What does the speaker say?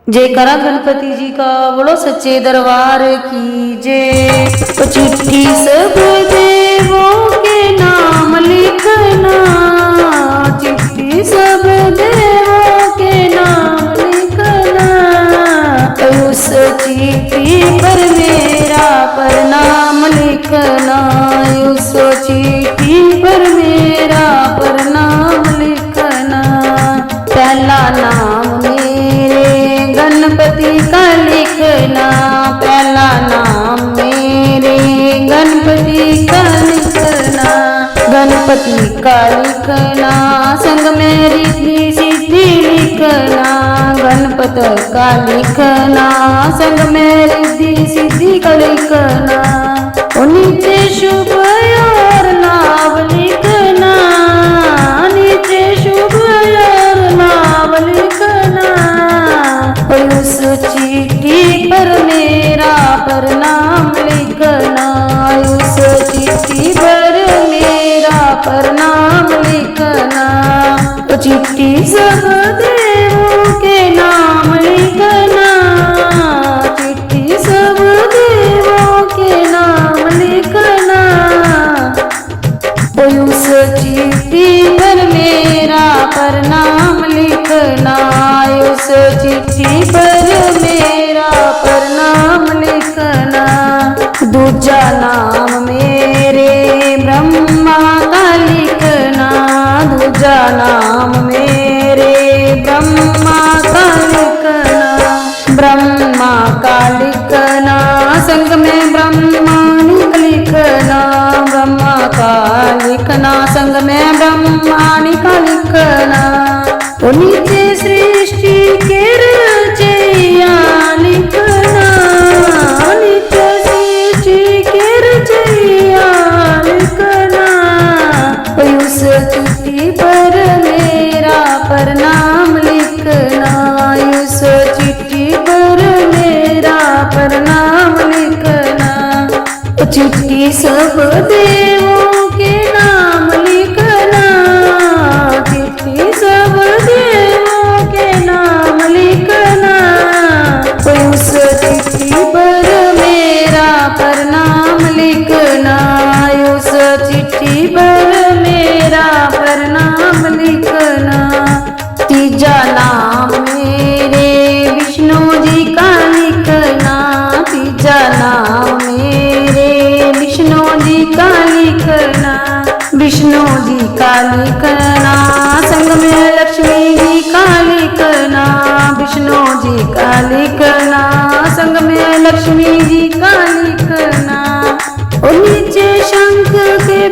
जयकारा गणपति जी का बोलो सच्चे दरबार की जय। तो चिट्ठी सब देवों के नाम लिखना, चिट्ठी सब देवों के नाम लिखना, उस चिट्ठी पर मेरा प्रणाम लिखना, उस चिट्ठी पर मेरा प्रणाम लिखना। पहला नाम मेरे गणपति का लिखना, पहला नाम मेरे गणपति का लिखना, गणपति का लिखना, संग में रिद्धि सिद्धि लिखना, गणपति का लिखना, संग में रिद्धि सिद्धि का लिखना। नीचे शुभ और लाभ लिखना, नीचे शुभ और लाभ लिखना, उस चिट्ठी पर मेरा प्रणाम लिखना, उस चिट्ठी पर मेरा प्रणाम लिखना। तो चिट्ठी सब देवों के नाम लिखना, चिट्ठी सब देवों के नाम लिखना, उस चिट्ठी पर मेरा प्रणाम लिखना, उस चिट्ठी पर मेरा प्रणाम लिखना। दूजा नाम मेरे ब्रह्मा का लिखना, दूजा नाम मेरे ब्रह्मा का लिखना, ब्रह्मा का लिखना, संग में ब्रह्मांड लिखना, ब्रह्मा का लिखना, संग में ब्रह्मांड का लिखना। तो नीचे सृष्टि के रचैया लिखना, नीचे सृष्टि के रचैया लिखना, उस चिट्ठी पर मेरा प्रणाम लिखना, उस चिट्ठी पर मेरा प्रणाम लिखना। तो चिट्ठी सब देवों के नाम लिखना, चिट्ठी सब देवों के नाम लिखना, उस चिट्ठी पर मेरा प्रणाम लिखना, उस चिट्ठी पर मेरा प्रणाम लिखना। तीजा नाम मेरे विष्णु जी का लिखना, तीजा नाम मेरे विष्णु जी का लिखना, विष्णु जी का लिखना, संग में लक्ष्मी जी का लिखना, विष्णु जी का लिखना, संग में लक्ष्मी जी का लिखना। और नीचे शंख के